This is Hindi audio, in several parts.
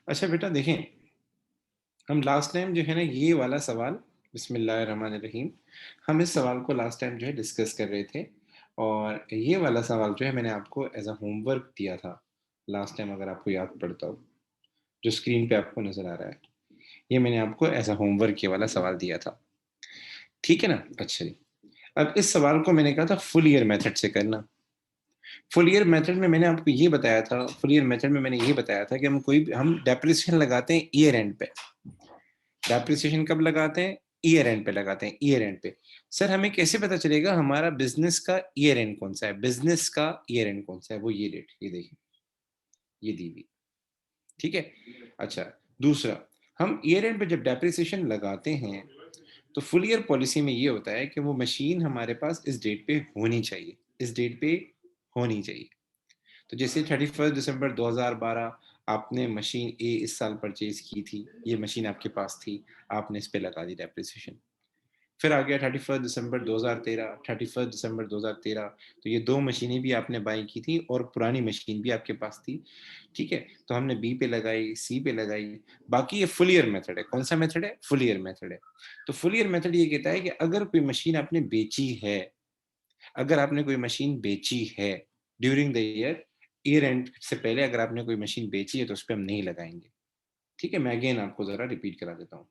अच्छा बेटा देखें, हम लास्ट टाइम जो है ना ये वाला सवाल, बिस्मिल्लाहिर्रहमानिर्रहीम, हम इस सवाल को लास्ट टाइम जो है डिस्कस कर रहे थे और ये वाला सवाल जो है मैंने आपको एज़ अ होमवर्क दिया था लास्ट टाइम, अगर आपको याद पड़ता हो, जो स्क्रीन पे आपको नज़र आ रहा है। ये मैंने आपको एज़ अ होमवर्क ये वाला सवाल दिया था। ठीक है ना? अच्छा जी। अब इस सवाल को मैंने कहा था फुल ईयर मेथड से करना। फुल ईयर मेथड में मैंने आपको ये बताया था, फुल ईयर मेथड में मैंने ये बताया था कि हम डेप्रिसिएशन लगाते हैं ईयर एंड पे। डेप्रिसिएशन कब लगाते हैं? ईयर एंड पे लगाते हैं, ईयर एंड पे। सर हमें कैसे पता चलेगा हमारा बिज़नेस का ईयर एंड कौन-सा है? बिज़नेस का ईयर एंड कौन-सा है? वो ये डेट, ये देखिए, ये दी हुई, ठीक है? अच्छा, दूसरा, हम ईयर एंड पे जब डेप्रिसिएशन लगाते हैं, तो फुल ईयर पॉलिसी में ये होता है कि वो मशीन हमारे पास इस डेट पे होनी चाहिए, इस डेट पे होनी चाहिए। तो जैसे 31 दिसंबर 2012 आपने मशीन ए इस साल परचेज़ की थी, ये मशीन आपके पास थी, आपने इस पे लगा दी डेप्रिसिएशन। फिर आ गया 31 दिसंबर 2013, 31 दिसंबर 2013, तो ये 2 मशीनें भी आपने बाय की थी और पुरानी मशीन भी आपके पास थी, ठीक है? तो हमने बी पे लगाई, सी पे लगाई, बाकी ये फुल ईयर मेथड है। कौन-सा मेथड है? फुल ईयर मेथड है। तो फुल ईयर मेथड ये कहता है कि अगर कोई मशीन आपने बेची है, अगर आपने कोई मशीन बेची है during the year, year and से पहले अगर आपने कोई मशीन बेची है तो उसपे हम नहीं लगाएँगे। ठीक है? मैं अगेन आपको ज़रा रिपीट करा देता हूँ।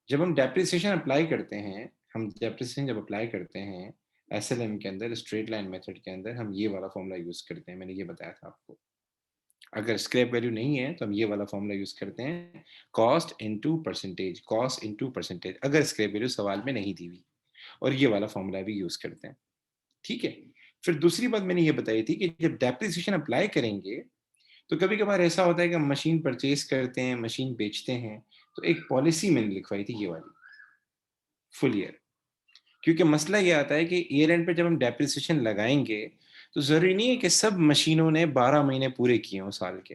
जब हम डेप्रिसिएशन अप्लाई करते हैं, हम डेप्रिसिएशन जब अप्लाई करते हैं, एसएलएम के अंदर, स्ट्रेट लाइन मेथड के अंदर हम ये वाला फ़ॉर्मूला यूज़ करते हैं, मैंने ये बताया था आपको। अगर स्क्रैप वैल्यू नहीं है, तो हम ये वाला फ़ॉर्मूला यूज़ करते हैं, कॉस्ट इंटू परसेंटेज, अगर स्क्रैप वैल्यू सवाल में नहीं दी हुई, और ये वाला फ़ॉर्मूला भी यूज़ करते हैं, ठीक है? फिर दूसरी बात मैंने ये बताई थी कि जब डेप्रिसिएशन अप्लाई करेंगे, तो कभी-कभार ऐसा होता है कि हम मशीन परचेज़ करते हैं, मशीन बेचते हैं, तो एक पॉलिसी मैंने लिखवाई थी ये वाली, फुल ईयर। क्योंकि मसला ये आता है कि ईयर एंड पे जब हम डेप्रिसिएशन लगाएँगे, तो ज़रूरी नहीं है कि सब मशीनों ने 12 महीने पूरे किए हों साल के।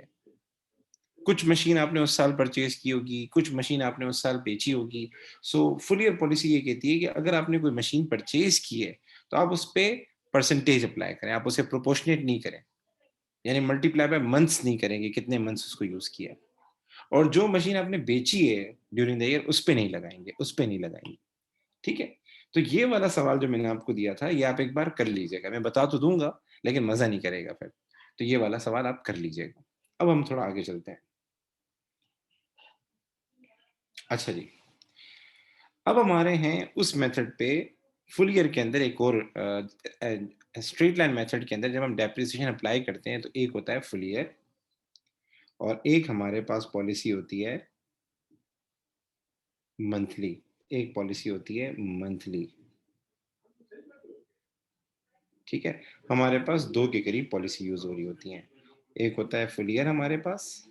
कुछ मशीन आपने उस साल परचेज़ की होगी, कुछ मशीन आपने उस साल बेची होगी। सो फुल ईयर पॉलिसी ये कहती है कि अगर आपने कोई मशीन परचेज़ की है, तो आप उस पे परसेंटेज अप्लाई करें, आप उसे प्रोपोर्शनेट नहीं करें। यानी मल्टीप्लाई बाय मंथ्स नहीं करेंगे, कितने मंथ्स उसको यूज़ किया है। और जो मशीन आपने बेची है ड्यूरिंग द ईयर, उस पे नहीं लगाएँगे, उस पे नहीं लगाएँगे। ठीक है? तो ये वाला सवाल जो मैंने आपको दिया था, ये आप एक बार कर लीजिएगा। मैं बता तो दूँगा, लेकिन मज़ा नहीं करेगा फिर। तो ये वाला सवाल आप कर लीजिएगा। अब हम थोड़ा आगे चलते हैं। अच्छा जी, अब हम आ रहे हैं उस मेथड पे, फुल ईयर के अंदर एक और स्ट्रेट लाइन मेथड के अंदर जब हम डेप्रिसिएशन अप्लाई करते हैं, तो एक होता है फुल ईयर और एक हमारे पास पॉलिसी होती है मंथली। एक पॉलिसी होती है मंथली, ठीक है? हमारे पास 2 के करीब पॉलिसी यूज़ हो रही होती हैं। एक होता है फुल ईयर हमारे पास,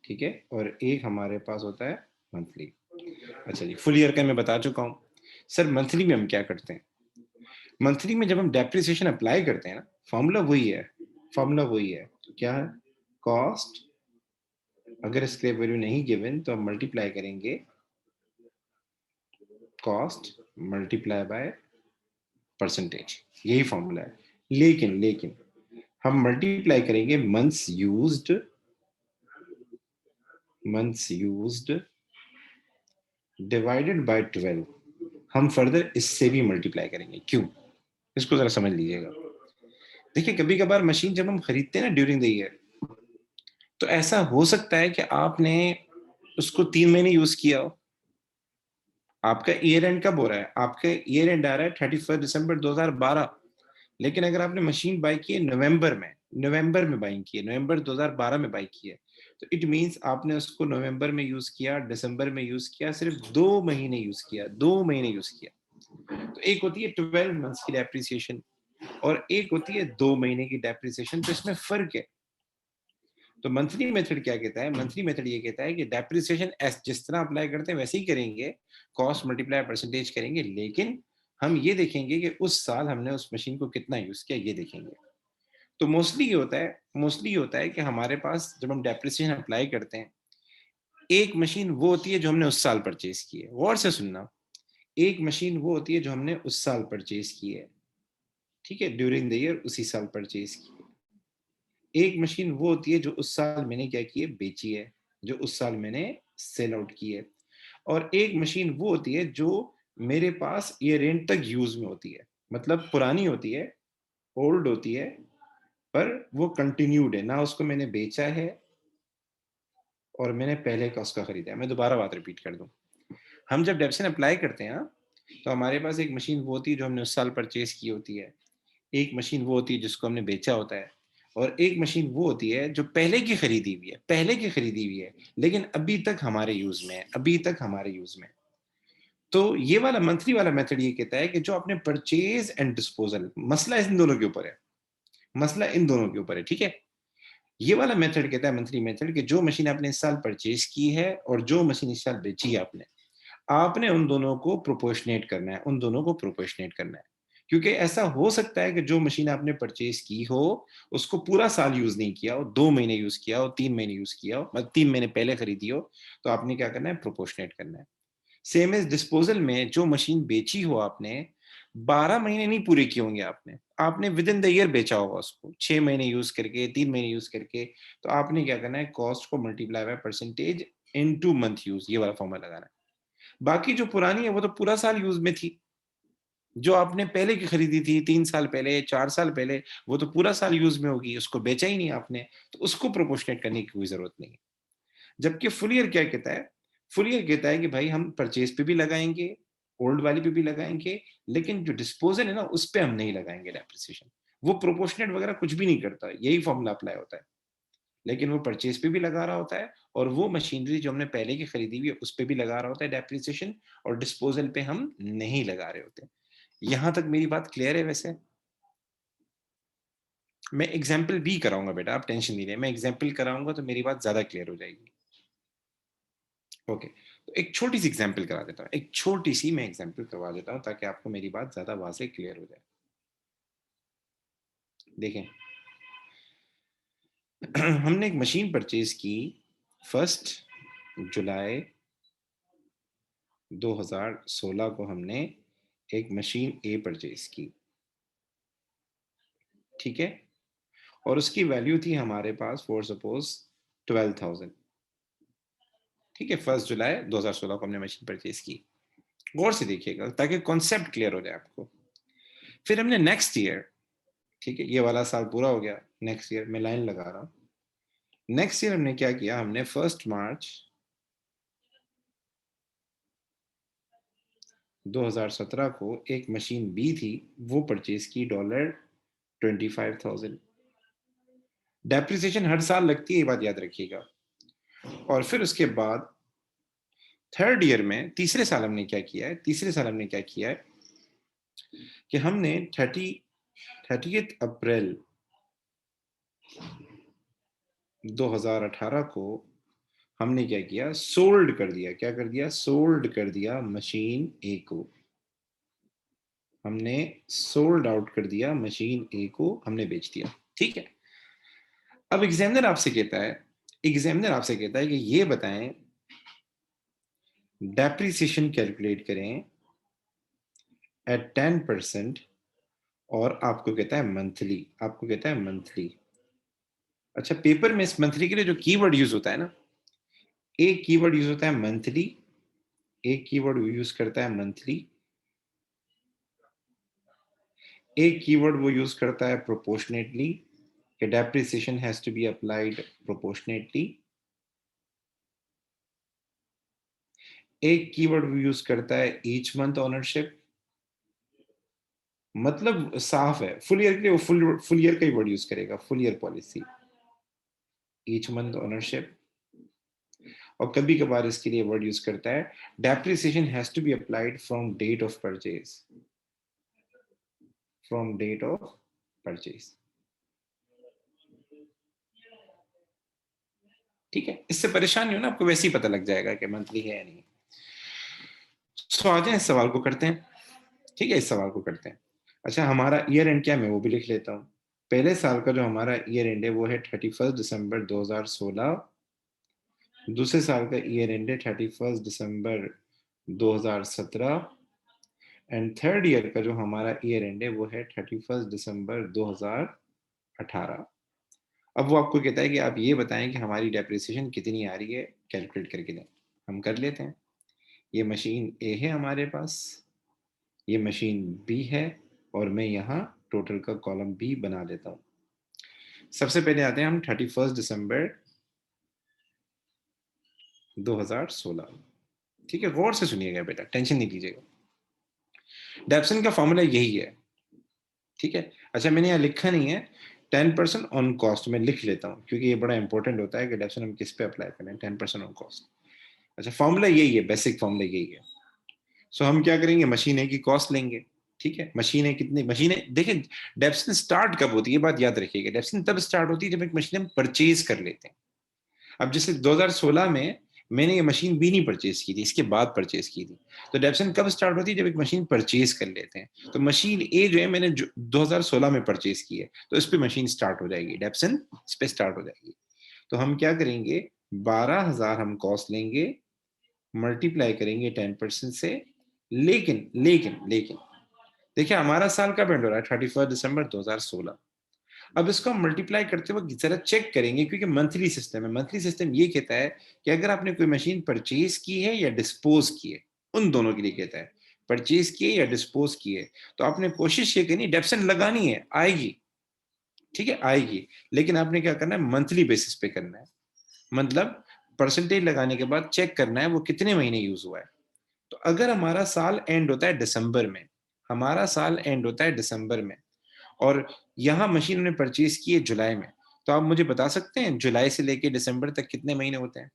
ठीक है? और एक हमारे पास होता है मंथली। अच्छा जी, फुल ईयर का मैं बता चुका हूँ। सर मंथली में हम क्या करते हैं? मंथली में जब हम डेप्रिसिएशन अप्लाई करते हैं ना, फ़ॉर्मूला वही है। क्या है? कॉस्ट, अगर स्क्रैप वैल्यू नहीं गिवन तो हम मल्टीप्लाई करेंगे कॉस्ट मल्टीप्लाई बाय परसेंटेज, यही फ़ॉर्मूला है। लेकिन हम मल्टीप्लाई करेंगे मंथ्स यूज्ड डिवाइडेड बाय 12। हम फर्दर इससे भी मल्टीप्लाई करेंगे। क्यों? इसको ज़रा समझ लीजिएगा। देखिए, कभी-कभार मशीन जब हम खरीदते हैं ना ड्यूरिंग द ईयर, तो ऐसा हो सकता है कि आपने उसको 3 महीने यूज़ किया हो। आपका ईयर एंड कब हो रहा है? आपका ईयर एंड आ रहा है 31 दिसंबर 2012, लेकिन अगर आपने मशीन बाय की है नवंबर में बाइंग की है, नवंबर 2012 में बाय की है, तो इट मीन्स आपने उसको नवंबर में यूज़ किया, दिसंबर में यूज़ किया, सिर्फ 2 महीने यूज़ किया, 2 महीने यूज़ किया। तो एक होती है 12 मंथ्स की डेप्रिसिएशन और एक होती है 2 महीने की डेप्रिसिएशन, तो इसमें फ़र्क है। तो मंथली मेथड क्या कहता है? मंथली मेथड ये कहता है कि डेप्रिसिएशन एस जिस तरह अप्लाई करते हैं वैसे ही करेंगे, कॉस्ट मल्टीप्लाई परसेंटेज करेंगे, लेकिन हम ये देखेंगे कि उस साल हमने उस मशीन को कितना यूज़ किया, ये देखेंगे। तो मोस्टली ये होता है कि हमारे पास जब हम डेप्रिसिएशन अप्लाई करते हैं, एक मशीन वो होती है जो हमने उस साल परचेज़ की है। गौर से सुनना, एक मशीन वो होती है जो हमने उस साल परचेज़ की है, ठीक है? ड्यूरिंग द ईयर उसी साल परचेज़ की है। एक मशीन वो होती है जो उस साल मैंने क्या की है, बेची है, जो उस साल मैंने सेल आउट की है। और एक मशीन वो होती है जो मेरे पास ईयर एंड तक यूज़ में होती है। मतलब पुरानी होती है, ओल्ड होती है, पर वो कंटिन्यूड है, ना उसको मैंने बेचा है और मैंने पहले का उसका खरीदा है। मैं दोबारा बात रिपीट कर दूँ। हम जब डेप्शन अप्लाई करते हैं ना, तो हमारे पास एक मशीन वो होती है जो हमने उस साल परचेज़ की होती है। एक मशीन वो होती है जिसको हमने बेचा होता है और एक मशीन वो होती है जो पहले की खरीदी हुई है, पहले की खरीदी हुई है, लेकिन अभी तक हमारे यूज़ में है, अभी तक हमारे यूज़ में है। तो ये वाला मंथली वाला मेथड ये कहता है कि जो आपने परचेज़ एंड डिस्पोज़ल, मसला इन दोनों के ऊपर है, मसला इन दोनों के ऊपर है, ठीक है? ये वाला मेथड कहता है मंथली मेथड कि जो मशीन आपने इस साल परचेज़ की है और जो मशीन इस साल बेची है आपने, आपने उन दोनों को प्रोपोर्शनेट करना है, उन दोनों को प्रोपोर्शनेट करना है। क्योंकि ऐसा हो सकता है कि जो मशीन आपने परचेज़ की हो, उसको पूरा साल यूज़ नहीं किया हो, 2 महीने यूज़ किया हो, 3 महीने यूज़ किया हो, मतलब 3 महीने पहले खरीदी हो, तो आपने क्या करना है, प्रोपोर्शनेट करना है। सेम एज़ डिस्पोज़ल में जो मशीन बेची हो आपने, 12 महीने नहीं पूरे किए होंगे आपने। आपने विदिन द ईयर बेचा होगा उसको, 6 महीने यूज़ करके, 3 महीने यूज़ करके, तो आपने क्या करना है, कॉस्ट को multiply by percentage into month use, ये वाला फॉर्मूला लगाना है। बाकी जो पुरानी है वो तो पूरा साल यूज़ में थी। जो आपने पहले की खरीदी थी 3 साल पहले, 4 साल पहले, वो तो पूरा साल यूज़ में होगी, उसको बेचा ही नहीं आपने, तो उसको प्रोपोर्शनेट करने की कोई ज़रूरत नहीं है। जबकि फुल ईयर क्या कहता है? फुल ईयर कहता है कि भाई हम परचेज़ पे भी लगाएँगे, ओल्ड वाली पे भी लगाएँगे, लेकिन जो डिस्पोज़ल है ना, उस पे हम नहीं लगाएँगे डेप्रिसिएशन। वो प्रोपोर्शनेट वगैरह कुछ भी नहीं करता, यही फ़ॉर्मूला अप्लाई होता है। लेकिन वो परचेज़ पे भी लगा रहा होता है और वो मशीनरी जो हमने पहले की खरीदी हुई है, उस पे भी लगा रहा होता है डेप्रिसिएशन और डिस्पोज़ल पे हम नहीं लगा रहे होते। यहाँ तक मेरी बात क्लियर है वैसे? मैं एग्ज़ाम्पल भी कराऊँगा बेटा, आप टेंशन नहीं लें, मैं एग्ज़ाम्पल कराऊँगा तो मेरी बात ज़्यादा क्लियर हो जाएगी। ओके, तो एक छोटी-सी एग्ज़ाम्पल करा देता हूँ, एक छोटी-सी मैं एग्ज़ाम्पल करवा देता हूँ ताकि आपको मेरी बात ज़्यादा वाज़ेह क्लियर हो जाए। देखें, हमने एक मशीन परचेज़ की 1 जुलाई 2016 को हमने एक मशीन ए परचेज़ की, ठीक है? और उसकी वैल्यू थी हमारे पास फॉर सपोज़ 12,000, ठीक है? 1 जुलाई 2016 को हमने मशीन परचेज़ की। गौर से देखिएगा ताकि कॉन्सेप्ट क्लियर हो जाए आपको। फिर हमने नेक्स्ट ईयर, ठीक है? ये वाला साल पूरा हो गया, नेक्स्ट ईयर मैं लाइन लगा रहा हूँ। नेक्स्ट ईयर हमने क्या किया, हमने 1 मार्च 2017 को एक मशीन बी थी, वो परचेज़ की $25,000। डेप्रिसिएशन हर साल लगती है, ये बात याद रखिएगा। और फिर उसके बाद थर्ड ईयर में तीसरे साल हमने क्या किया है, तीसरे साल हमने क्या किया है कि हमने 30th अप्रैल 2018 को हमने क्या किया, सोल्ड कर दिया। क्या कर दिया? सोल्ड कर दिया मशीन ए को। हमने सोल्ड आउट कर दिया मशीन ए को, हमने बेच दिया, ठीक है? अब एग्जामिनर आपसे कहता है कि ये बताएं, डेप्रिसिएशन कैलकुलेट करें एट 10% और आपको कहता है मंथली, आपको कहता है मंथली। अच्छा, पेपर में इस मंथली के लिए जो कीवर्ड यूज होता है ना, एक कीवर्ड यूज होता है मंथली, एक कीवर्ड यूज करता है मंथली, एक कीवर्ड वो यूज करता है प्रोपोर्शनेटली, कि depreciation has to be applied proportionately, एक कीवर्ड वो यूज करता है ईच मंथ ओनरशिप। मतलब साफ है, फुल ईयर के लिए वो फुल ईयर का ही वर्ड यूज करेगा, full year policy, each month ownership. और कभी कभार इसके लिए वर्ड यूज करता है depreciation has to be applied from date of purchase, from date of purchase, ठीक है? इससे परेशान नहीं हो ना, आपको वैसे ही पता लग जाएगा कि मंथली है या नहीं। सो आ जाए, इस सवाल को करते हैं, ठीक है? इस सवाल को करते हैं। अच्छा, हमारा ईयर एंड क्या, मैं वो भी लिख लेता हूँ। पहले साल का जो हमारा ईयर एंड है वो है 31 दिसंबर 2016। दूसरे साल का ईयर एंड है 31 दिसंबर 2017। एंड थर्ड ईयर का जो हमारा ईयर एंड है वो है 31 दिसंबर 2018। अब वो आपको कहता है कि आप ये बताएं कि हमारी डेप्रिसिएशन कितनी आ रही है, कैलकुलेट करके दें। हम कर लेते हैं। ये मशीन ए है हमारे पास, ये मशीन बी है, और मैं यहाँ टोटल का कॉलम बी बना देता हूँ। सबसे पहले आते हैं हम 31 दिसंबर 2016। ठीक है, गौर से सुनिएगा बेटा, टेंशन नहीं लीजिएगा। डेप्सन का फॉर्मूला यही है। ठीक है, अच्छा मैंने यहाँ लिखा नहीं है 10% ऑन कॉस्ट, मैं लिख लेता हूँ क्योंकि ये बड़ा इंपॉर्टेंट होता है कि डेप्सन हम किस पे अप्लाई करें। 10% ऑन कॉस्ट। अच्छा, फॉर्मूला यही है, बेसिक फॉर्मूला यही है। सो हम क्या करेंगे, मशीन ए की कॉस्ट लेंगे। ठीक है, मशीनें कितनी, मशीनें देखें, डेप्सन स्टार्ट कब होती है, ये बात याद रखिएगा। डेप्सन तब स्टार्ट होती है जब एक मशीन हम परचेज कर लेते हैं। अब जैसे 2016 में मैंने ये मशीन बी नहीं परचेज की थी, इसके बाद परचेज की थी। तो डेप्सन कब स्टार्ट होती है, जब एक मशीन परचेज कर लेते हैं। तो मशीन ए जो है मैंने 2016 में परचेज की है, तो इस पे मशीन स्टार्ट हो जाएगी, डेप्सन इस पे स्टार्ट हो जाएगी। तो हम क्या करेंगे, 12,000 हम कॉस्ट लेंगे, मल्टीप्लाई करेंगे 10% से। लेकिन लेकिन लेकिन देखिए, हमारा साल कब एंड हो रहा है, 31 दिसंबर 2016। अब इसको हम मल्टीप्लाई करते वक्त जरा चेक करेंगे, क्योंकि मंथली सिस्टम है। मंथली सिस्टम ये कहता है कि अगर आपने कोई मशीन परचेज की है या डिस्पोज की है, उन दोनों के लिए कहता है, परचेज की है या डिस्पोज की है, तो आपने कोशिश ये करनी, डेप्सन लगानी है, आएगी। ठीक है, आएगी, लेकिन आपने क्या करना है, मंथली बेसिस पे करना है। मतलब परसेंटेज लगाने के बाद चेक करना है वो कितने महीने यूज हुआ है। तो अगर हमारा साल एंड होता है दिसंबर में, हमारा साल एंड होता है दिसंबर में, और यहाँ मशीन हमने परचेज की है जुलाई में, तो आप मुझे बता सकते हैं जुलाई से लेके दिसंबर तक कितने महीने होते हैं?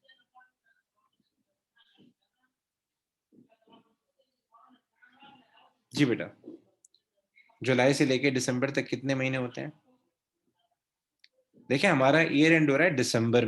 जी बेटा, जुलाई से लेके दिसंबर तक कितने महीने होते हैं? देखिए, हमारा ईयर एंड हो रहा है दिसंबर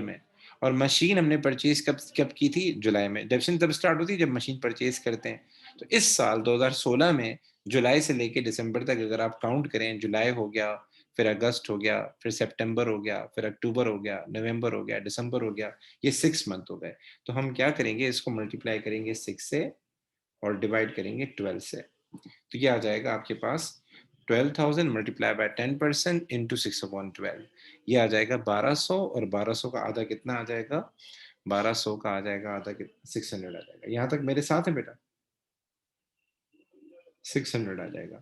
में, और मशीन हमने परचेज कब कब की थी, जुलाई में। डेप्सन तब स्टार्ट होती है जब मशीन परचेज करते हैं। तो इस साल 2016 में जुलाई से लेके दिसंबर तक अगर आप काउंट करें, जुलाई हो गया, फिर अगस्त हो गया, फिर सितंबर हो गया, फिर अक्टूबर हो गया, नवंबर हो गया, दिसंबर हो गया, ये 6 मंथ हो गए। तो हम क्या करेंगे, इसको मल्टीप्लाई करेंगे 6 से और डिवाइड करेंगे 12 से। तो ये आ जाएगा आपके पास 12,000 मल्टीप्लाई बाय 10% इंटू 6/12। ये आ जाएगा 1200, और 1200 का आधा कितना आ जाएगा, 1200 का आ जाएगा आधा, 600 आ जाएगा। यहाँ तक मेरे साथ है बेटा, 600 आ जाएगा।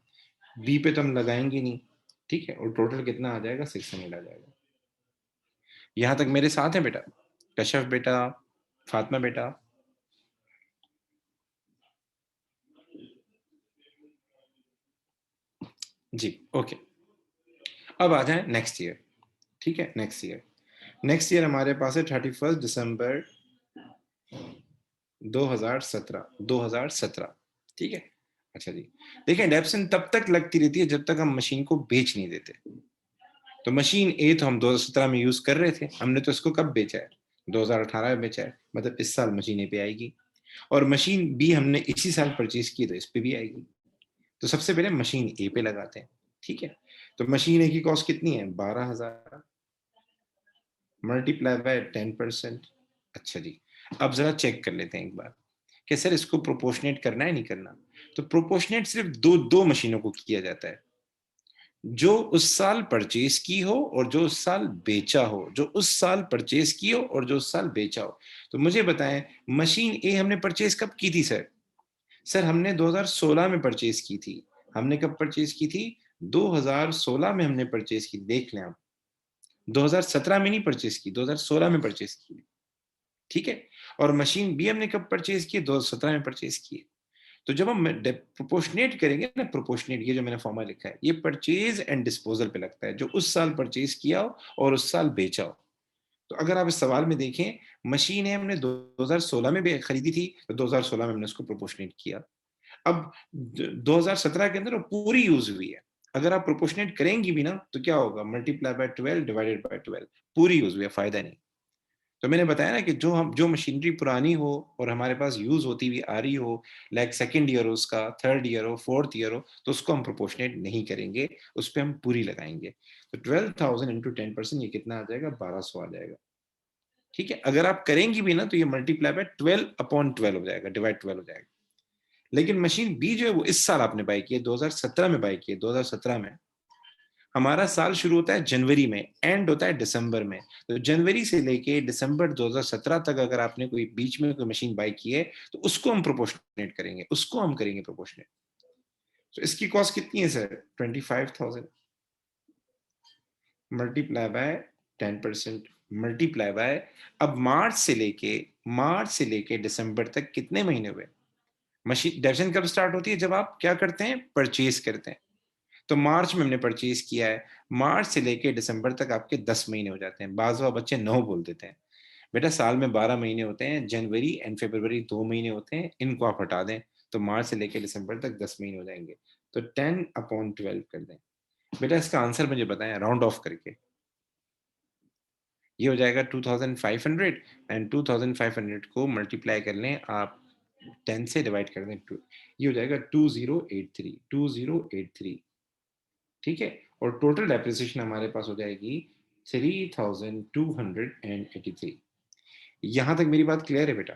बी पे तो हम लगाएंगे नहीं। ठीक है, और टोटल कितना आ जाएगा, 600 आ जाएगा। यहाँ तक मेरे साथ है बेटा, कशफ बेटा, फातिमा बेटा। जी, ओके। अब आ जाए नेक्स्ट ईयर। ठीक है, नेक्स्ट ईयर हमारे पास है 31 दिसंबर 2017। ठीक है, अच्छा जी। देखिए, डेप्सन तब तक लगती रहती है जब तक हम मशीन को बेच नहीं देते। तो मशीन ए तो हम 2017 में यूज कर रहे थे, हमने तो इसको कब बेचा है, 2018 में बेचा है, मतलब इस साल मशीन ए पे आएगी। और मशीन बी हमने इसी साल परचेज की, तो इस पे भी आएगी। तो सबसे पहले मशीन ए पे लगाते हैं। ठीक है, तो मशीन ए की कॉस्ट कितनी है, 12,000 मल्टीप्लाई बाय 10%। अच्छा जी, अब जरा चेक कर लेते हैं एक बार कि सर इसको प्रोपोर्शनेट करना है नहीं करना। तो प्रोपोर्शनेट सिर्फ दो दो मशीनों को किया जाता है, जो उस साल परचेज की हो और जो उस साल बेचा हो, जो उस साल परचेज की हो और जो उस साल बेचा हो। तो मुझे बताएं, मशीन ए हमने परचेज कब की थी सर? सर हमने 2016 में परचेज की थी। हमने कब परचेज की थी, 2016 में हमने परचेज की, देख लें आप। 2017 में नहीं परचेज की, 2016 में परचेज की। ठीक है, और मशीन बी हमने कब परचेज की, 2017 में परचेज की। तो जब हम प्रोपोर्शनेट करेंगे ना, प्रोपोर्शनेट, ये जो मैंने फॉर्मूला लिखा है, ये परचेज एंड डिस्पोजल पे लगता है, जो उस साल परचेज किया हो और उस साल बेचा हो। तो अगर आप इस सवाल में देखें, मशीन है हमने 2016 में भी खरीदी थी, तो 2016 में हमने उसको प्रोपोर्शनेट किया। अब 2017 के अंदर वो पूरी यूज हुई है। अगर आप प्रोपोर्शनेट करेंगी भी ना, तो क्या होगा, मल्टीप्लाई बाय 12 डिवाइडेड बाय 12, पूरी यूज हुई है, फायदा नहीं। तो मैंने बताया ना कि जो मशीनरी पुरानी हो और हमारे पास यूज होती हुई आ रही हो, लाइक सेकंड ईयर हो उसका, थर्ड ईयर हो, फोर्थ ईयर हो, तो उसको हम प्रोपोर्शनेट नहीं करेंगे, उस पर हम पूरी लगाएंगे। तो 12,000 इंटू 10%, ये कितना आ जाएगा, 1200 आ जाएगा। ठीक है, अगर आप करेंगी भी ना, तो ये मल्टीप्लाई बाय 12/12 हो जाएगा, डिवाइड 12 हो जाएगा। लेकिन मशीन बी जो है वो इस साल आपने बाई की है, 2017 में बाई की है, 2017 में। हमारा साल शुरू होता है जनवरी में, एंड होता है दिसंबर में। तो जनवरी से लेके दिसंबर 2017 तक अगर आपने कोई बीच में कोई मशीन बाय की है, तो उसको हम प्रोपोर्शनेट करेंगे, उसको हम करेंगे प्रोपोर्शनेट। तो इसकी कॉस्ट कितनी है sir? 25,000 multiply by 10%, multiply by, अब मार्च से लेके दिसंबर तक कितने महीने हुए? मशीन डेप्रिसिएशन कब स्टार्ट होती है? जब आप क्या करते हैं? परचेज करते हैं। तो मार्च में हमने परचेज किया है, मार्च से लेके दिसंबर तक आपके 10 महीने हो जाते हैं। बाज़ बच्चे 9 बोल देते हैं। बेटा साल में 12 महीने होते हैं, जनवरी एंड फरवरी 2 महीने होते हैं, इनको आप हटा दें तो मार्च से लेके दिसंबर तक 10 महीने हो जाएंगे। तो 10/12 कर दें। बेटा इसका आंसर मुझे बताएं राउंड ऑफ करके। ये हो जाएगा 2500, एंड 2500 को मल्टीप्लाई कर लें आप 10 से डिवाइड कर दें, ये हो जाएगा 2083। ठीक है, और टोटल डेप्रिसिएशन हमारे पास हो जाएगी 3283। यहां तक मेरी बात क्लियर है बेटा?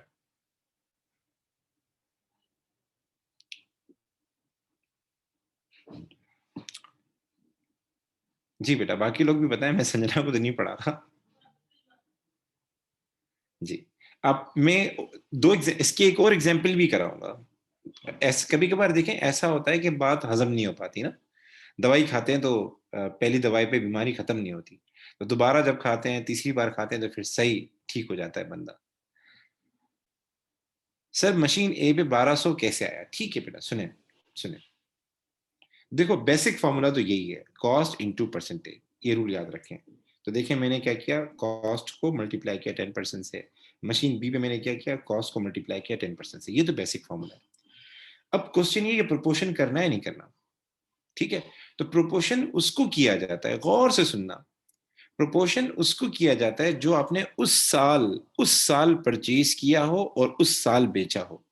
जी बेटा, बाकी लोग भी बताएं, मैं संजना को तो नहीं पढ़ा था। जी, अब मैं इसके एक और एग्जाम्पल भी कराऊंगा। कभी कभार देखें ऐसा होता है कि बात हजम नहीं हो पाती ना, दवाई खाते हैं तो पहली दवाई पे बीमारी खत्म नहीं होती, तो दोबारा जब खाते हैं, तीसरी बार खाते हैं, तो फिर सही ठीक हो जाता है बंदा। सर मशीन ए पे 1200 कैसे आया? ठीक है बेटा, सुने सुने, देखो बेसिक फॉर्मूला तो यही है, कॉस्ट इनटू परसेंटेज, ये रूल याद रखें। तो देखिए मैंने क्या किया, कॉस्ट को मल्टीप्लाई किया 10% से, मशीन बी पे मैंने क्या किया, कॉस्ट को मल्टीप्लाई किया 10% से। ये तो बेसिक फॉर्मूला है। अब क्वेश्चन ये प्रोपोर्शन करना है नहीं करना, ठीक है? तो प्रोपोर्शन उसको किया जाता है, गौर से सुनना, प्रोपोर्शन उसको किया जाता है जो आपने उस साल परचेज किया हो और उस साल बेचा हो।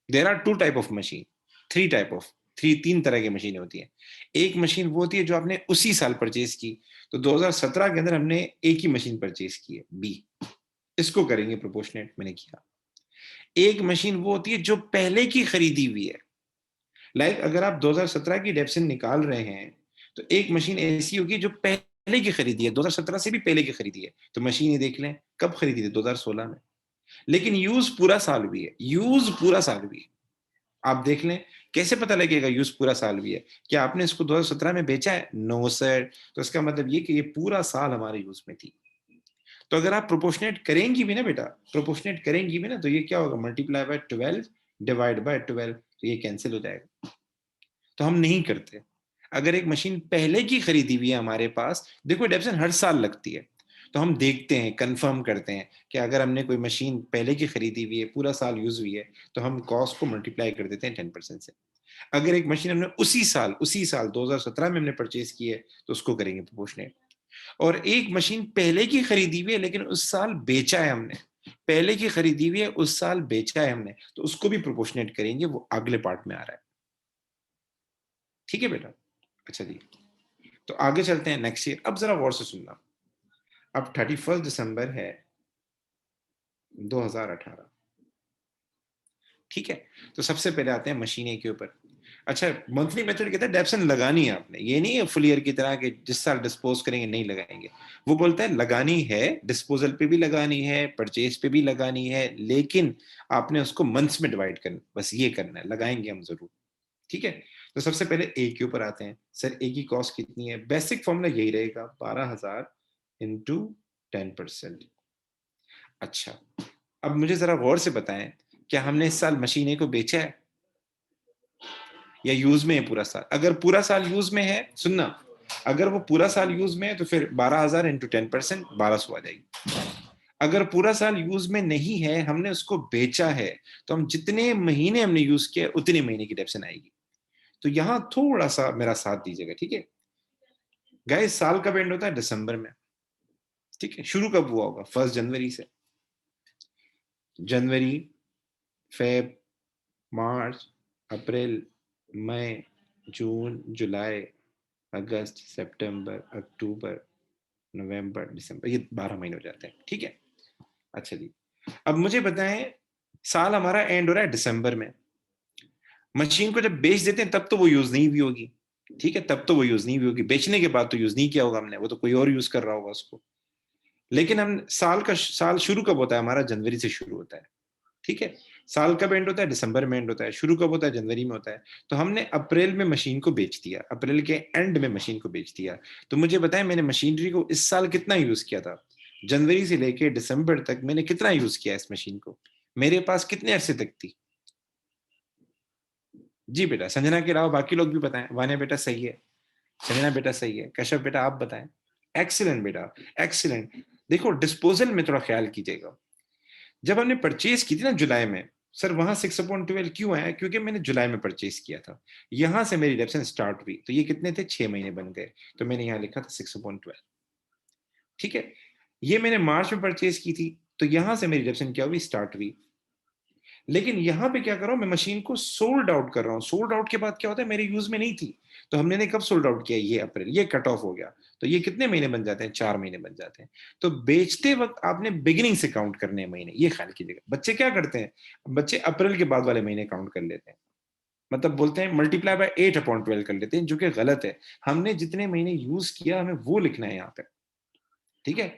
There are two type of machine, three type of three तीन तरह की मशीनें होती हैं। एक मशीन वो होती है जो आपने उसी साल परचेज की, तो 2017 के अंदर हमने एक ही मशीन परचेज की है, बी, इसको करेंगे प्रोपोर्शनेट, मैंने किया। एक मशीन वो होती है जो पहले की खरीदी हुई है, लाइक अगर आप 2017 की डेप्सिन निकाल रहे हैं, तो एक मशीन ऐसी होगी जो पहले की खरीदी है, 2017 से भी पहले की खरीदी है। तो मशीन ये देख लें कब खरीदी थी, 2016 में, लेकिन यूज पूरा साल हुई है, यूज पूरा साल हुई है। आप देख लें, कैसे पता लगेगा यूज पूरा साल भी है? क्या आपने इसको 2017 में बेचा है? No sir. तो इसका मतलब ये कि ये पूरा साल हमारे यूज में थी। तो अगर आप प्रोपोर्शनेट करेंगी भी ना बेटा, प्रोपोर्शनेट करेंगी भी ना, तो ये क्या होगा, मल्टीप्लाई बाय 12 डिवाइड बाय 12, तो ये कैंसिल हो जाएगा। तो हम नहीं करते। अगर एक मशीन पहले की खरीदी हुई है हमारे पास, देखो डेप्सन हर साल लगती है, तो हम देखते हैं, कंफर्म करते हैं कि अगर हमने कोई मशीन पहले की खरीदी हुई है, पूरा साल यूज हुई है, तो हम कॉस्ट को मल्टीप्लाई कर देते हैं 10% से। अगर एक मशीन हमने उसी साल 2017 में हमने परचेज की है, तो उसको करेंगे प्रोपोर्शनेट। और एक मशीन पहले की खरीदी हुई है लेकिन उस साल बेचा है हमने, पहले की खरीदी हुई है उस साल बेचा है हमने, तो उसको भी प्रोपोर्शनेट करेंगे, वो अगले पार्ट में आ रहा है। ठीक है बेटा? अच्छा जी, तो आगे चलते हैं नेक्स्ट ईयर। अब जरा गौर से सुनना, अब 31 दिसंबर है 2018, ठीक है? तो सबसे पहले आते हैं मशीन ए के ऊपर। अच्छा, मंथली मेथड कहता है डेप्सन लगानी है आपने, ये नहीं है फुल ईयर की तरह कि जिस साल डिस्पोज करेंगे नहीं लगाएंगे। वो बोलता है लगानी है, डिस्पोजल पे भी लगानी है, परचेज पे भी लगानी है, लेकिन आपने उसको मंथ्स में डिवाइड करना, बस ये करना है, लगाएंगे हम जरूर। ठीक है, तो सबसे पहले ए के ऊपर आते हैं। सर ए की कॉस्ट कितनी है? बेसिक फॉर्मूला यही रहेगा, 12,000 इंटू 10%। अच्छा, अब मुझे जरा गौर से बताएं, क्या हमने इस साल मशीन ए को बेचा है या यूज में है पूरा साल? अगर पूरा साल यूज में है, सुनना, अगर वो पूरा साल यूज में है तो फिर 12,000 इंटू 10%, 1200 आ जाएगी। अगर पूरा साल यूज में नहीं है, हमने उसको बेचा है, तो हम जितने महीने हमने यूज किया उतने महीने की डेप्सन आएगी। तो यहां थोड़ा सा मेरा साथ दीजिएगा, ठीक है गाइस? साल कब एंड होता है? दिसंबर में। ठीक है, शुरू कब हुआ होगा? 1 जनवरी से। जनवरी, फेब, मार्च, अप्रैल, मई, जून, जुलाई, अगस्त, सितंबर, अक्टूबर, नवंबर, दिसंबर, ये 12 महीने हो जाते हैं। ठीक है, अच्छा जी, अब मुझे बताएं, साल हमारा एंड हो रहा है दिसंबर में, मशीन को जब बेच देते हैं तब तो वो यूज नहीं भी होगी, ठीक है, तब तो वो यूज नहीं हुई होगी, बेचने के बाद तो यूज नहीं किया होगा हमने, वो तो कोई और यूज कर रहा होगा उसको। लेकिन हम साल शुरू कब होता है हमारा? जनवरी से शुरू होता है। ठीक है, साल कब एंड होता है? दिसंबर में एंड होता है। शुरू कब होता है? जनवरी में होता है। तो हमने अप्रैल में मशीन को बेच दिया, अप्रैल के एंड में मशीन को बेच दिया। तो मुझे बताएं, मैंने मशीनरी को इस साल कितना यूज किया था? जनवरी से लेके दिसंबर तक मैंने कितना यूज किया इस मशीन को? मेरे पास कितने अरसे तक थी? जी बेटा, संजना के अलावा बाकी लोग भी बताएं। वान्या बेटा सही है, संजना बेटा सही है, कश्यप बेटा आप बताएं। एक्सीलेंट बेटा, एक्सीलेंट। देखो, डिस्पोजल में थोड़ा ख्याल कीजिएगा। जब हमने परचेज की थी ना जुलाई में, सर वहां 6/12 क्यों आया? क्योंकि मैंने जुलाई में परचेज किया था, यहां से मेरी रिडम्पशन स्टार्ट हुई, तो ये कितने थे? 6 महीने बन गए, तो मैंने यहां लिखा था 6/12। ठीक है, ये मैंने मार्च में परचेज की थी, तो यहां से मेरी रिडम्पशन क्या हुई? स्टार्ट हुई। लेकिन यहां पे क्या कर रहा हूं मैं? मशीन को सोल्ड आउट कर रहा हूं। सोल्ड आउट के बाद क्या होता है? मेरे यूज में नहीं थी, तो हमने कब सोल्ड आउट किया? ये अप्रैल, ये कट ऑफ हो गया। तो ये कितने महीने बन जाते हैं? 4 महीने बन जाते हैं। तो बेचते वक्त आपने बिगिनिंग से काउंट करने हैं महीने, ये ख्याल कीजिएगा। बच्चे क्या करते हैं? बच्चे अप्रैल के बाद वाले महीने काउंट कर लेते हैं, मतलब बोलते हैं मल्टीप्लाई बाय 8/12 कर लेते हैं, जो कि गलत है। हमने जितने महीने यूज किया हमें वो लिखना है यहाँ पे। ठीक है,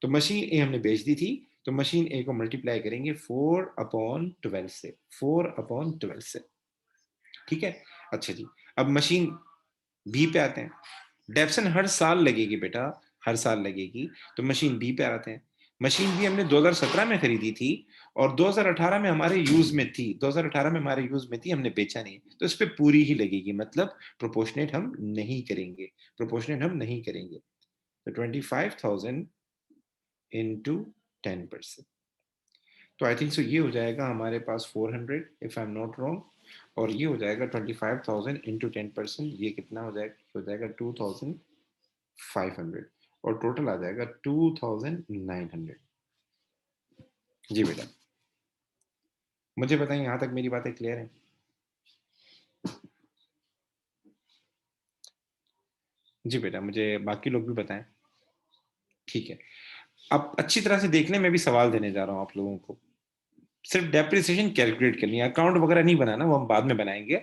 तो मशीन ए हमने बेच दी थी, तो मशीन ए को मल्टीप्लाई करेंगे 4/12 से, 4/12 से। ठीक है, अच्छा जी। अब मशीन बी पे आते हैं। डेप्सन हर साल लगेगी बेटा, हर साल लगेगी। तो मशीन बी पे आते हैं। मशीन बी हमने 2017 में खरीदी थी, और 2018 में हमारे यूज में थी, 2018 में हमारे यूज में थी, हमने बेचा नहीं, तो इस पे पूरी ही लगेगी, मतलब प्रोपोर्शनेट हम नहीं करेंगे, प्रोपोर्शनेट हम नहीं करेंगे। तो 25,000 इंटू 10%। तो आई थिंक सो ये हो जाएगा हमारे पास 400, if I am not wrong. और ये हो जाएगा 25,000 इंटू 10%, ये कितना हो जाएगा? हो जाएगा 2,500, और टोटल आ जाएगा 2,900। जी बेटा, मुझे बताएं यहाँ तक मेरी बातें क्लियर है? जी बेटा, मुझे बाकी लोग भी बताएं। ठीक है, अब अच्छी तरह से देखने में भी सवाल देने जा रहा हूँ आप लोगों को। सिर्फ डेप्रिसिएशन कैलकुलेट करनी है, अकाउंट वगैरह नहीं बनाना, वो हम बाद में बनाएंगे।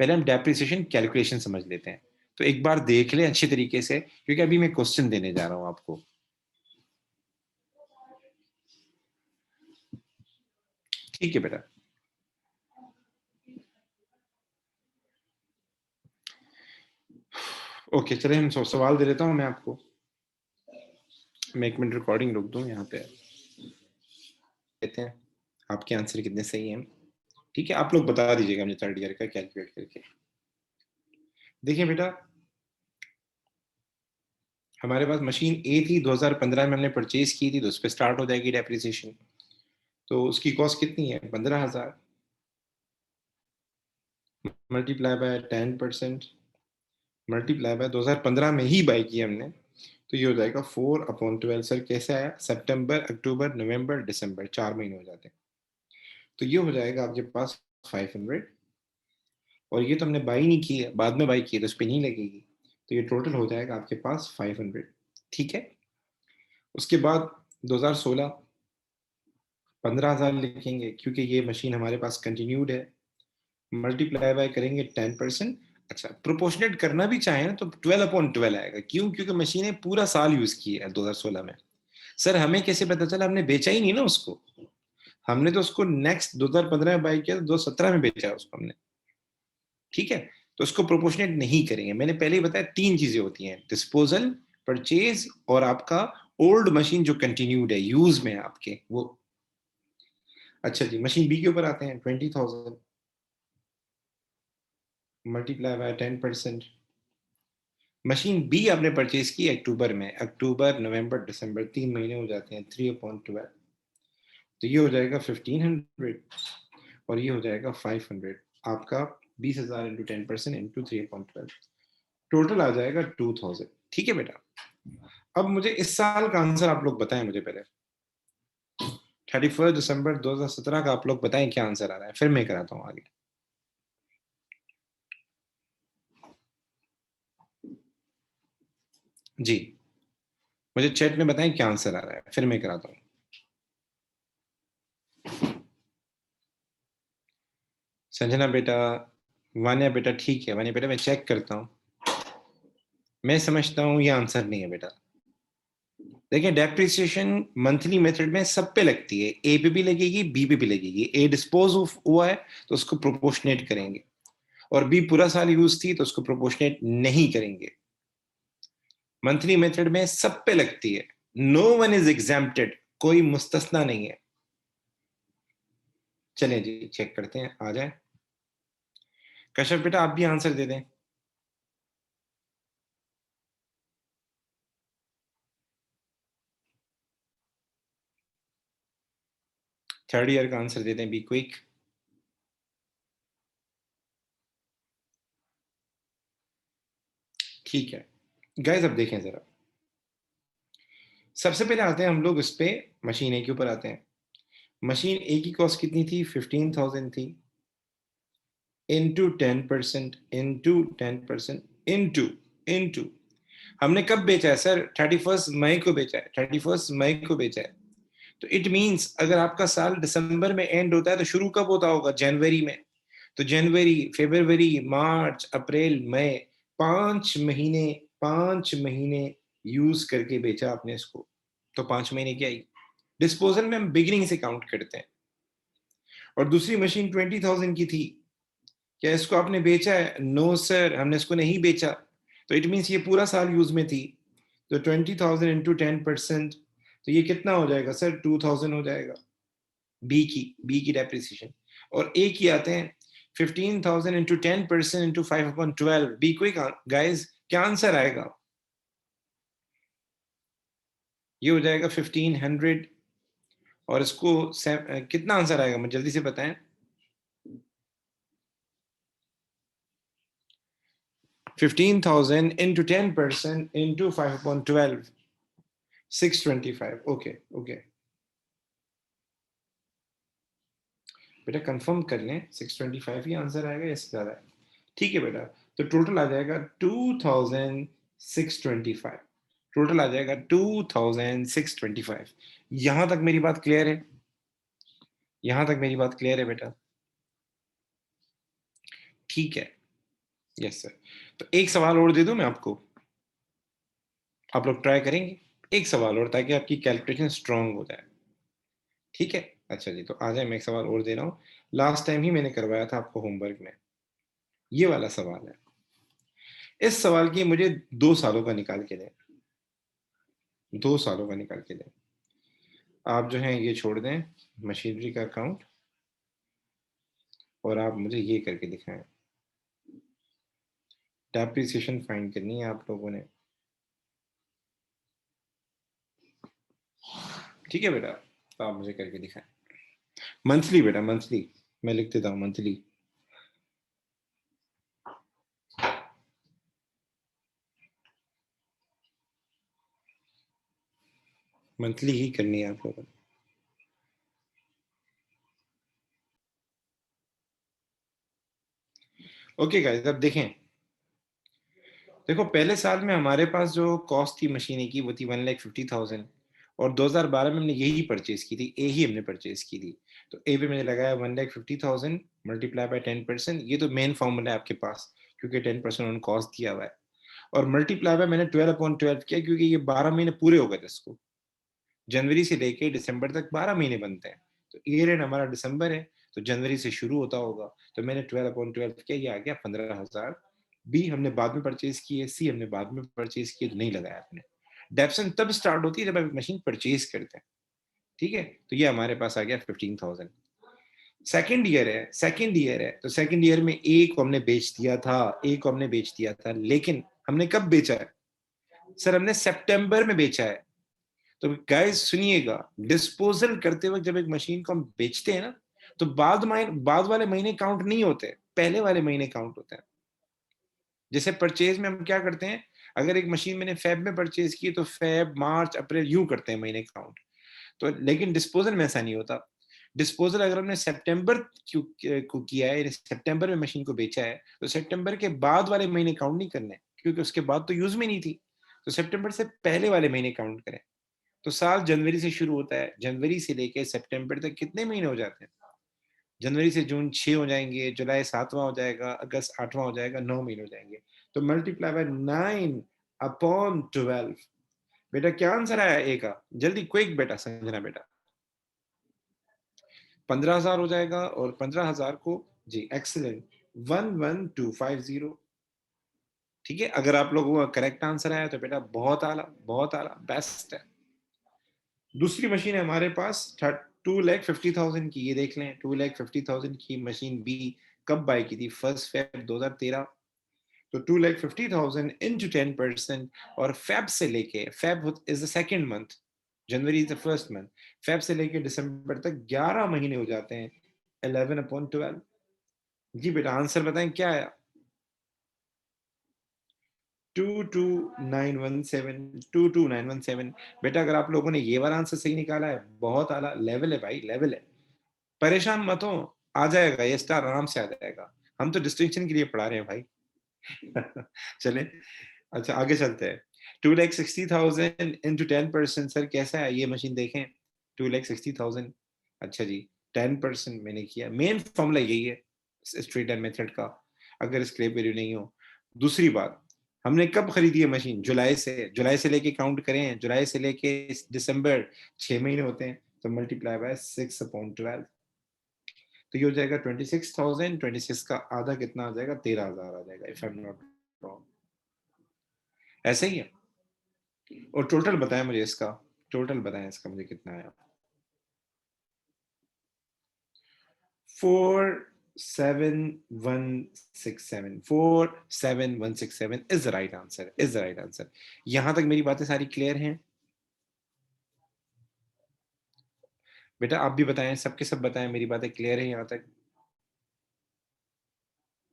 पहले हम डेप्रिसिएशन कैलकुलेशन समझ लेते हैं। तो एक बार देख ले अच्छी तरीके से, क्योंकि अभी मैं क्वेश्चन देने जा रहा हूं आपको। ठीक है बेटा, ओके चले, हम सवाल दे देता हूं मैं आपको। मैं 1 मिनट रिकॉर्डिंग रोक दूं यहाँ पे, कहते हैं आपके आंसर कितने सही हैं। ठीक है, आप लोग बता दीजिएगा मुझे थर्ड ईयर का कैलकुलेट करके। देखिए बेटा, हमारे पास मशीन ए थी, 2015 में हमने परचेज की थी, तो उस पर स्टार्ट हो जाएगी डेप्रिसिएशन। तो उसकी कॉस्ट कितनी है? 15,000, मल्टीप्लाई बाय 10%, मल्टीप्लाई बाय 2015 में ही बाई की हमने, तो ये हो जाएगा 4/12। सर कैसे आया? सितंबर, अक्टूबर, नवंबर, दिसंबर, 4 महीने हो जाते हैं। तो ये हो जाएगा आपके पास 500। और ये तो हमने बाई नहीं की है, बाद में बाई की है, तो उस पर नहीं लगेगी। तो ये टोटल हो जाएगा आपके पास 500। ठीक है, उसके बाद 2016, 15,000 लिखेंगे, क्योंकि ये मशीन हमारे पास कंटिन्यूड है। मल्टीप्लाई बाय करेंगे 10%। अच्छा, प्रोपोर्शनेट करना भी चाहे ना तो 12/12 आएगा। क्यों? क्योंकि मशीनें पूरा साल यूज की है 2016 में। सर हमें कैसे पता चला? हमने बेचा ही नहीं ना उसको, हमने तो उसको नेक्स्ट 2015 में बाई किया, तो 2017 में बेचा है उसको हमने। ठीक है, तो उसको प्रोपोर्शनेट नहीं करेंगे। मैंने पहले ही बताया 3 चीजें होती हैं, डिस्पोजल, परचेज, और आपका ओल्ड मशीन जो कंटिन्यूड है, यूज में है आपके वो। अच्छा जी, मशीन बी के ऊपर आते हैं। 20,000 मल्टीप्लाई बाय 10%। मशीन बी आपने परचेज की अक्टूबर में, अक्टूबर, नवंबर, दिसंबर, 3 महीने हो जाते हैं, 3/12। तो ये हो जाएगा 1,500, और ये हो जाएगा 500। आपका 20,000 इंटू 10% इंटू 3/12, टोटल आ जाएगा 2,000। ठीक है बेटा, अब मुझे इस साल का आंसर आप लोग बताएं मुझे पहले। 31 दिसंबर 2017 का आप लोग बताएं क्या आंसर आ रहा है, फिर मैं कराता हूँ आगे। जी, मुझे चैट में बताएं क्या आंसर आ रहा है, फिर मैं कराता हूँ। संजना बेटा, वान्या बेटा, ठीक है वान्या बेटा, मैं चेक करता हूँ। मैं समझता हूं ये आंसर नहीं है बेटा। देखिए, डेप्रिसिएशन मंथली मेथड में सब पे लगती है, ए पे भी लगेगी, बी पे भी लगेगी। ए डिस्पोज हुआ है तो उसको प्रोपोर्शनेट करेंगे, और बी पूरा साल यूज थी तो उसको प्रोपोर्शनेट नहीं करेंगे। मंथली मेथड में सब पे लगती है, नो वन इज एग्जाम्प्टेड, कोई मुस्तस्ना नहीं है। चलें जी, चेक करते हैं, आ जाए। कश्यप बेटा आप भी आंसर दे दें। थर्ड ईयर का आंसर दे दें, बी क्विक। ठीक है गाइस, अब देखें जरा। सबसे पहले आते हैं हम लोग इस पे, मशीन ए के ऊपर आते हैं। मशीन ए की कॉस्ट कितनी थी? 15,000 थी, इंटू 10%, इंटू 10%, इंटू इंटू हमने कब बेचा है सर? 31 मई को बेचा है, 31 मई को बेचा है। तो इट मींस अगर आपका साल दिसंबर में एंड होता है तो शुरू कब होता होगा? जनवरी में। तो जनवरी, फरवरी, मार्च, अप्रैल, मई, 5 महीने, 5 महीने यूज करके बेचा आपने इसको, तो 5 महीने की आई। डिस्पोजल में हम बिगिनिंग से काउंट करते हैं। और दूसरी मशीन 20,000 की थी, क्या इसको आपने बेचा है? नो सर, हमने इसको नहीं बेचा। तो इट मीन्स ये पूरा साल यूज में थी। तो 20,000 इंटू 10%, तो ये कितना हो जाएगा सर? 2,000 हो जाएगा। बी की डेप्रिसिएशन। और ए की आते हैं, 15,000 into 10% into 5/12। Be quick guys, क्या आंसर आएगा? ये हो जाएगा 1500। और इसको कितना आंसर आएगा, मुझे जल्दी से बताएं। 15,000 इंटू 10% इंटू 5/12, 625। ओके ओके बेटा, कंफर्म कर लें, 625 ही आंसर आएगा या इससे ज्यादा है? ठीक है बेटा, तो टोटल आ जाएगा 2,625। टोटल आ जाएगा 2,625। यहां तक मेरी बात क्लियर है? यहां तक मेरी बात क्लियर है बेटा? ठीक है। Yes sir. तो एक सवाल और दे दूं मैं आपको, आप लोग ट्राई करेंगे? एक सवाल और, ताकि आपकी कैलकुलेशन स्ट्रांग हो जाए। ठीक है। अच्छा जी, तो आ जाए, मैं एक सवाल और दे रहा हूँ। लास्ट टाइम ही मैंने करवाया था आपको होमवर्क में। ये वाला सवाल है। इस सवाल की मुझे 2 सालों का निकाल के दें। 2 सालों का निकाल के दें। आप जो है ये छोड़ दें, मशीनरी का अकाउंट, और आप मुझे ये करके दिखाएं। डेप्रिसिएशन फाइंड करनी है आप लोगों ने। ठीक है बेटा, तो आप मुझे करके दिखाएं। मंथली बेटा, मंथली। मैं लिख देता हूँ मंथली। मंथली ही करनी है आप लोगों ने। ओके गाइस, अब देखें। देखो, पहले साल में हमारे पास जो कॉस्ट थी मशीनें की, वो थी 1,50,000। और 2012 में हमने यही परचेज की थी, ए ही हमने परचेज की थी। तो ए पे मैंने लगाया 1,50,000 मल्टीप्लाई बाय 10%। ये तो मेन फॉर्मूला है आपके पास, क्योंकि 10% उन्होंने कॉस्ट दिया हुआ है। और मल्टीप्लाई बाय मैंने 12/12 किया, क्योंकि ये 12 महीने पूरे हो गए थे इसको। जनवरी से लेके दिसंबर तक 12 महीने बनते हैं। तो ईयर एंड हमारा दिसंबर है, तो जनवरी से शुरू होता होगा। तो मैंने 12/12 किया, ये आ गया 15,000। बी हमने बाद में परचेज की है, सी हमने बाद में परचेज की है, तो नहीं लगाया आपने। डेप्सन तब स्टार्ट होती है जब आप मशीन परचेज करते हैं। ठीक है, तो ये हमारे पास आ गया 15,000। सेकेंड ईयर है तो सेकेंड ईयर में ए को हमने बेच दिया था, ए को हमने बेच दिया था, लेकिन हमने कब बेचा है? सर हमने सितंबर में बेचा है। तो गाइस सुनिएगा, डिस्पोजल करते वक्त जब एक मशीन को हम बेचते हैं ना, तो बाद वाले महीने काउंट नहीं होते, पहले वाले महीने काउंट होते हैं। जैसे परचेज में हम क्या करते हैं, अगर एक मशीन मैंने फेब में परचेज की, तो फेब, मार्च, अप्रैल, यूं करते हैं महीने काउंट। तो लेकिन डिस्पोजल में ऐसा नहीं होता। डिस्पोजल अगर हमने सितंबर को किया है, सितंबर में मशीन को बेचा है, तो सितंबर के बाद वाले महीने काउंट नहीं करने, क्योंकि उसके बाद तो यूज में नहीं थी। तो सितंबर से पहले वाले महीने काउंट करें। तो साल जनवरी से शुरू होता है, जनवरी से लेके सितंबर तक कितने महीने हो जाते हैं? जनवरी से जून 6 हो जाएंगे, जुलाई 7वां हो जाएगा, अगस्त 8वां हो जाएगा, 9 महीने हो जाएंगे। तो मल्टीप्लाई बाय 9, अपॉन 12। बेटा क्या आंसर आया ए का? जल्दी क्विक बेटा, समझना बेटा। 15,000 हो जाएगा और 15,000 को जी एक्सीलेंट 11250। ठीक है, अगर आप लोगों का करेक्ट आंसर आया तो बेटा बहुत आला, बेस्ट है। दूसरी मशीन है हमारे पास 2,50,000 की, ये देख लें 2,50,000 की मशीन बी कब बाय की थी? 1 Feb 2013। तो 2,50,000 इंटू 10%, और फेब से लेके, Feb is the second month, January is the first month, Feb से लेके दिसंबर तक 11 महीने हो जाते हैं। 11/12। जी बेटा आंसर बताएं क्या आया? 229117। बेटा अगर आप लोगों ने ये वाला आंसर सही निकाला है, बहुत आला, लेवल है भाई, लेवल है। परेशान मत हो, आ जाएगा ये स्टार, आराम से आ जाएगा। हम तो डिस्टिंक्शन के लिए पढ़ा रहे हैं भाई। चले, अच्छा आगे चलते हैं। 2,60,000 इंटू 10%, सर कैसा है ये मशीन देखें? 2,60,000, अच्छा जी 10% मैंने किया, मेन फॉर्मूला यही है स्ट्रेट एंड मेथड का, अगर स्क्रैप वैल्यू नहीं हो। दूसरी बात, हमने कब खरीदी है मशीन? जुलाई से लेके काउंट करें, जुलाई से लेके दिसंबर, 6 महीने होते हैं, तो मल्टीप्लाई बाय 6/12। तो ये हो जाएगा 26,000, 26 का आधा कितना आ जाएगा? 13,000 आ जाएगा, if I am not wrong. ऐसे ही है। और टोटल बताएं मुझे इसका, टोटल बताएं इसका मुझे कितना आया? 47167 is the right answer, is the right answer. यहां तक मेरी बातें सारी क्लियर हैं? बेटा आप भी बताएं, सबके सब बताएं, मेरी बातें क्लियर है यहां तक?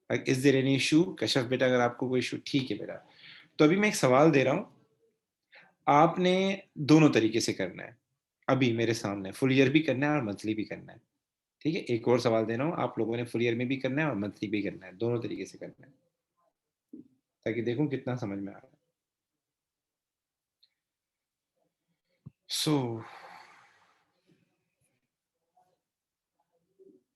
Is there any issue? Kashyap बेटा अगर आपको कोई इशू, ठीक है बेटा। तो अभी मैं एक सवाल दे रहा हूं, आपने दोनों तरीके से करना है। अभी मेरे सामने फुल ईयर भी करना है और मंथली भी करना है। ठीक है, एक और सवाल दे रहा हूँ, आप लोगों ने फुल ईयर में भी करना है और मंथली भी करना है, दोनों तरीके से करना है, ताकि देखूं कितना समझ में आ रहा है। सो